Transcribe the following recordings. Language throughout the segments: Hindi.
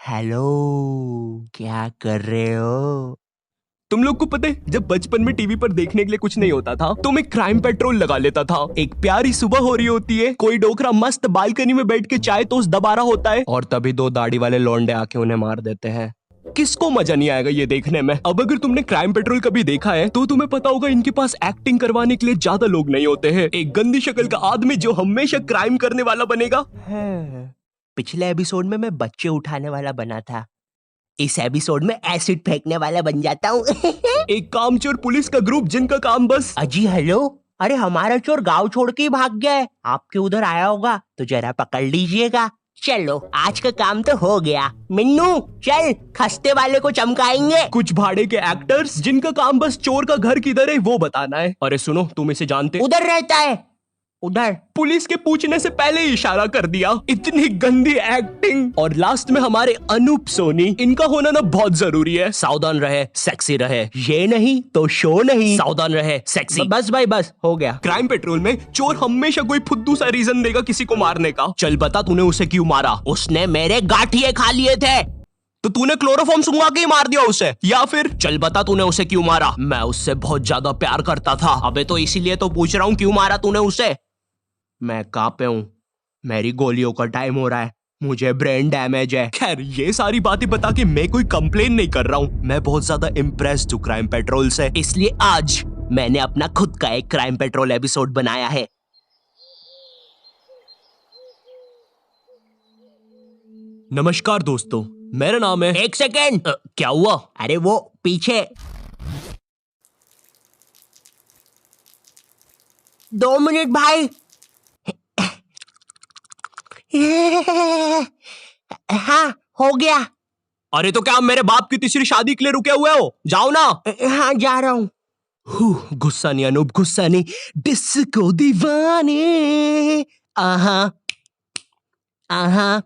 हेलो, क्या कर रहे हो? तुम लोग को पता है, जब बचपन में टीवी पर देखने के लिए कुछ नहीं होता था तो मैं क्राइम पेट्रोल लगा लेता था। एक प्यारी सुबह हो रही होती है, कोई डोकरा मस्त बालकनी में बैठ के चाय टोस्ट दबा रहा होता है और तभी दो दाढ़ी वाले लौंडे आके उन्हें मार देते हैं। किसको मजा नहीं आएगा ये देखने में? अब अगर तुमने क्राइम पेट्रोल कभी देखा है तो तुम्हें पता होगा इनके पास एक्टिंग करवाने के लिए ज्यादा लोग नहीं होते हैं। एक गंदी शक्ल का आदमी जो हमेशा क्राइम करने वाला बनेगा। पिछले एपिसोड में मैं बच्चे उठाने वाला बना था, इस एपिसोड में एसिड फेंकने वाला बन जाता हूँ। एक कामचोर पुलिस का ग्रुप जिनका काम बस अजी हेलो, अरे हमारा चोर गांव छोड़ के ही भाग गया है, आपके उधर आया होगा तो जरा पकड़ लीजिएगा। चलो आज का काम तो हो गया। मिन्नू चल, खस्ते वाले को चमकाएंगे। कुछ भाड़े के एक्टर्स जिनका काम बस चोर का घर किधर है वो बताना है। अरे सुनो, तुम इसे जानते? उधर रहता है, उधर। पुलिस के पूछने से पहले ही इशारा कर दिया। इतनी गंदी एक्टिंग। और लास्ट में हमारे अनूप सोनी, इनका होना ना बहुत जरूरी है। सावधान रहे, सेक्सी रहे। ये नहीं तो शो नहीं। सावधान रहे, सेक्सी। बस भाई बस, हो गया। क्राइम पेट्रोल में चोर हमेशा कोई फुद्दू सा रीजन देगा किसी को मारने का। चल बता, तूने उसे क्यों मारा? उसने मेरे गाठिए खा लिए थे। तो तूने क्लोरोफॉर्म सुंघा के ही मार दिया उसे, या फिर? चल बता, तूने उसे क्यों मारा? मैं उससे बहुत ज्यादा प्यार करता था। अबे तो इसीलिए तो पूछ रहा हूँ, क्यों मारा तूने उसे? मैं कहाँ पे हूँ? मेरी गोलियों का टाइम हो रहा है, मुझे ब्रेन डैमेज है। खैर, ये सारी बातें बता के मैं कोई कंप्लेन नहीं कर रहा हूँ। मैं बहुत ज्यादा इम्प्रेस्ड हूँ क्राइम पेट्रोल से, इसलिए आज मैंने अपना खुद का एक क्राइम पेट्रोल एपिसोड बनाया है। नमस्कार दोस्तों, मेरा नाम है। एक सेकेंड, क्या हुआ? अरे वो पीछे 2 मिनट भाई। हाँ हो गया। अरे तो क्या मेरे बाप की तीसरी शादी के लिए रुके हुए हो? जाओ ना। हाँ जा रहा हूँ। गुस्सा नहीं अनूप, गुस्सा नहीं। डिस्को दीवाने। आहा आहा।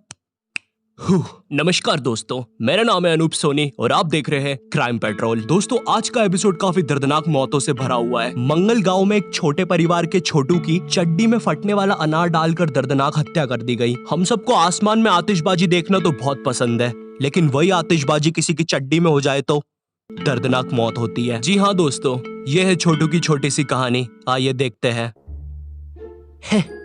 नमस्कार दोस्तों, मेरा नाम है अनूप सोनी और आप देख रहे हैं क्राइम पेट्रोल। दोस्तों, आज का एपिसोड काफी दर्दनाक मौतों से भरा हुआ है। मंगल गांव में एक छोटे परिवार के छोटू की चड्डी में फटने वाला अनार डालकर दर्दनाक हत्या कर दी गई। हम सबको आसमान में आतिशबाजी देखना तो बहुत पसंद है, लेकिन वही आतिशबाजी किसी की चड्डी में हो जाए तो दर्दनाक मौत होती है। जी हाँ दोस्तों, ये है छोटू की छोटी सी कहानी। आइए देखते हैं।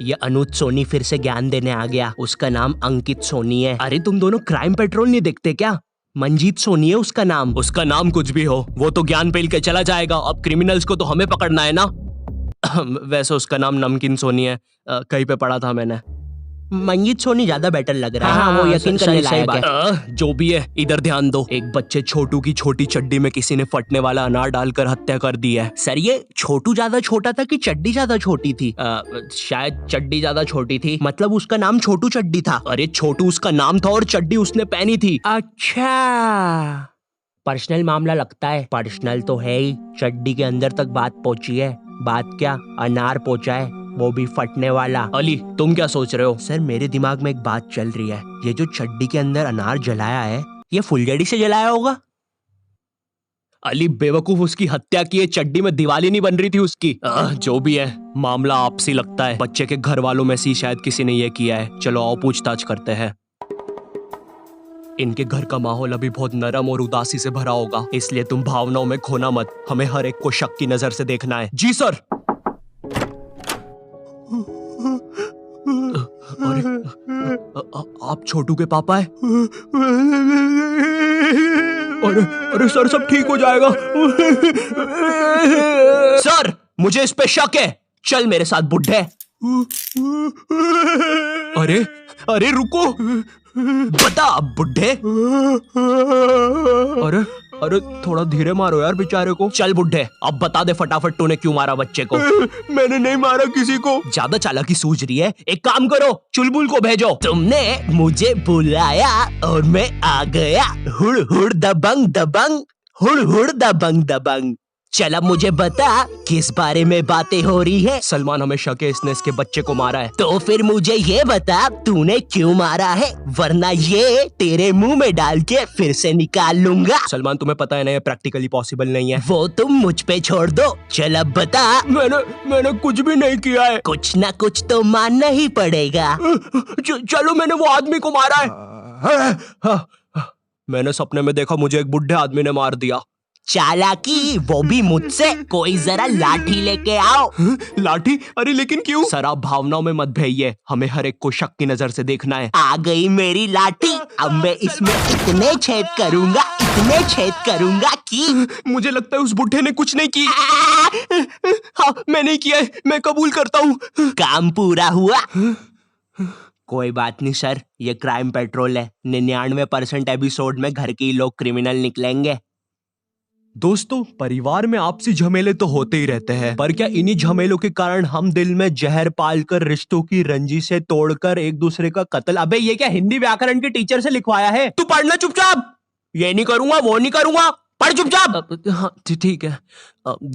ये अनुज सोनी फिर से ज्ञान देने आ गया। उसका नाम अंकित सोनी है। अरे तुम दोनों क्राइम पेट्रोल नहीं देखते क्या? मंजीत सोनी है उसका नाम। उसका नाम कुछ भी हो, वो तो ज्ञान पेल के चला जाएगा। अब क्रिमिनल्स को तो हमें पकड़ना है ना। वैसे उसका नाम नमकीन सोनी है, कहीं पे पढ़ा था मैंने। मंजीत सोनी ज्यादा बेटर लग रहा है। हाँ, वो यकीन करने लायक है। जो भी है, इधर ध्यान दो। एक बच्चे छोटू की छोटी चड्डी में किसी ने फटने वाला अनार डालकर हत्या कर दी है। सर ये छोटू ज्यादा छोटा था कि चड्डी ज्यादा छोटी थी? शायद चड्डी ज्यादा छोटी थी। मतलब उसका नाम छोटू चड्डी था? अरे छोटू उसका नाम था और चड्डी उसने पहनी थी। अच्छा, पर्सनल मामला लगता है। पर्सनल तो है ही, चड्डी के अंदर तक बात पहुंची है। बात क्या, अनार पहुंचा है, वो भी फटने वाला। अली, तुम क्या सोच रहे हो? सर मेरे दिमाग में एक बात चल रही है। ये जो चड्डी के अंदर अनार जलाया है, ये फुलझड़ी से जलाया होगा? अली बेवकूफ, उसकी हत्या की है, चड्डी में दिवाली नहीं बन रही थी उसकी। जो भी है, मामला आपसी लगता है। बच्चे के घर वालों में से शायद किसी ने ये किया है। चलो आओ पूछताछ करते हैं। इनके घर का माहौल अभी बहुत नरम और उदासी से भरा होगा, इसलिए तुम भावनाओं में खोना मत। हमें हर एक को शक की नजर से देखना है। जी सर। अरे आप छोटू के पापा हैं? अरे सर, सब ठीक हो जाएगा। सर, मुझे इस पे शक है। चल मेरे साथ बुड्ढे। अरे रुको, बता बुड्ढे। अरे थोड़ा धीरे मारो यार बेचारे को। चल बुड्ढे, अब बता दे फटाफट, तूने क्यों मारा बच्चे को? मैंने नहीं मारा किसी को। ज्यादा चालाकी सूझ रही है, एक काम करो, चुलबुल को भेजो। तुमने मुझे बुलाया और मैं आ गया। हुड़ हुड़ दबंग दबंग, हुड़ हुड़ दबंग दबंग। चल अब मुझे बता, किस बारे में बातें हो रही है? सलमान, हमें शक है इसने इसके बच्चे को मारा है। तो फिर मुझे ये बता, तूने क्यों मारा है? वरना ये तेरे मुंह में डाल के फिर से निकाल लूंगा। सलमान, तुम्हें पता है ना ये प्रैक्टिकली पॉसिबल नहीं है। वो तुम मुझ पे छोड़ दो। चल अब बता। मैंने कुछ भी नहीं किया है। कुछ ना कुछ तो मानना ही पड़ेगा। चलो, मैंने वो आदमी को मारा है। मैंने सपने में देखा मुझे एक बुढ़े आदमी ने मार दिया। चालाकी, वो भी मुझसे। कोई जरा लाठी लेके आओ। लाठी? अरे लेकिन क्यों? सर आप भावनाओं में मत भैया, हमें हर एक को शक की नजर से देखना है। आ गई मेरी लाठी। अब मैं इसमें इतने छेद करूंगा कि मुझे लगता है उस बुढ़े ने कुछ नहीं की। हाँ मैं नहीं किया है, मैं कबूल करता हूँ। काम पूरा हुआ। कोई बात नहीं सर, ये क्राइम पेट्रोल है। 99% एपिसोड में घर के ही लोग क्रिमिनल निकलेंगे। दोस्तों परिवार में आपसी झमेले तो होते ही रहते हैं, पर क्या इन्हीं झमेलों के कारण हम दिल में जहर पालकर रिश्तों की रंजिशें तोड़कर एक दूसरे का कत्ल। अबे ये क्या हिंदी व्याकरण के टीचर से लिखवाया है? तू पढ़ना चुपचाप। ये नहीं करूंगा, वो नहीं करूंगा, पढ़ चुपचाप। हाँ ठीक है।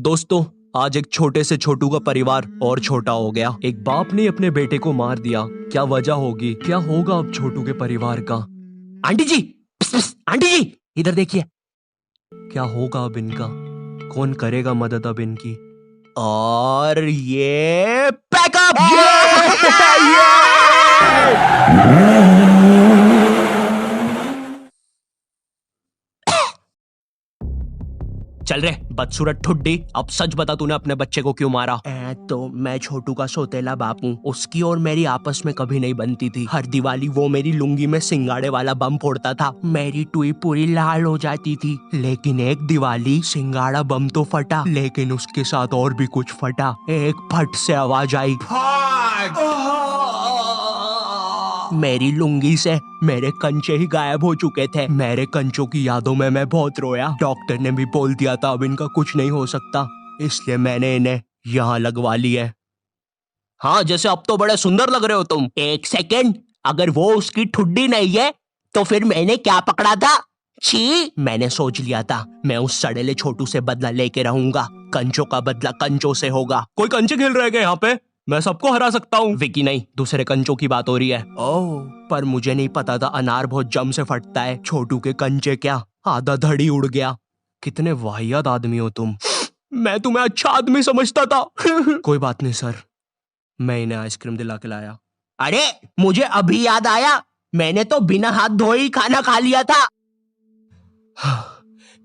दोस्तों आज एक छोटे से छोटू का परिवार और छोटा हो गया। एक बाप ने अपने बेटे को मार दिया। क्या वजह होगी? क्या होगा अब छोटू के परिवार का? आंटी जी, आंटी जी इधर देखिए। क्या होगा अब इनका? कौन करेगा मदद अब इनकी? और ये पैकअप। चल रे बदसूरत ठुड्डी, अब सच बता तूने अपने बच्चे को क्यों मारा? तो मैं छोटू का सौतेला बाप हूँ। उसकी और मेरी आपस में कभी नहीं बनती थी। हर दिवाली वो मेरी लुंगी में सिंगाड़े वाला बम फोड़ता था। मेरी टुई पूरी लाल हो जाती थी। लेकिन एक दिवाली सिंगाड़ा बम तो फटा, लेकिन उसके साथ और भी कुछ फटा। एक फट से आवाज आई, मेरी लुंगी से मेरे कंचे ही गायब हो चुके थे। मेरे कंचों की यादों में मैं बहुत रोया। डॉक्टर ने भी बोल दिया था अब इनका कुछ नहीं हो सकता, इसलिए मैंने इन्हें यहाँ लगवा लिया। हाँ जैसे अब तो बड़े सुंदर लग रहे हो तुम। एक सेकेंड, अगर वो उसकी ठुड्डी नहीं है तो फिर मैंने क्या पकड़ा था? छी, मैंने सोच लिया था मैं उस सड़ेले छोटू से बदला लेके रहूंगा। कंचों का बदला कंचों से होगा। कोई कंचे खेल रहे हैं यहाँ पे? मैं सबको हरा सकता हूँ। विकी नहीं, दूसरे कंचों की बात हो रही है। ओह, पर मुझे नहीं पता था अनार बहुत जम से फटता है। छोटू के कंचे क्या, आधा धड़ी उड़ गया। कितने वाहियात आदमी हो तुम। मैं तुम्हें अच्छा आदमी समझता था। कोई बात नहीं सर, मैं इन्हें आइसक्रीम दिला के लाया। अरे मुझे अभी याद आया, मैंने तो बिना हाथ धोए ही खाना खा लिया था।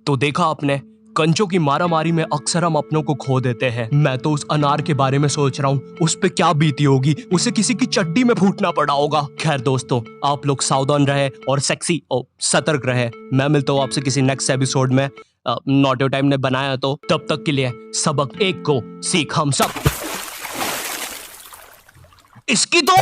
तो देखा आपने, कंचों की मारामारी में अक्सर हम अपनों को खो देते हैं। मैं तो उस अनार के बारे में सोच रहा हूँ, उस पे क्या बीती होगी। उसे किसी की चड्डी में फूटना पड़ा होगा। खैर दोस्तों, आप लोग सावधान रहे और सेक्सी और सतर्क रहे। मैं मिलता हूँ आपसे किसी नेक्स्ट एपिसोड में। नॉट टाइम ने बनाया तो तब तक के लिए सबक एक को सीख हम सब। इसकी तो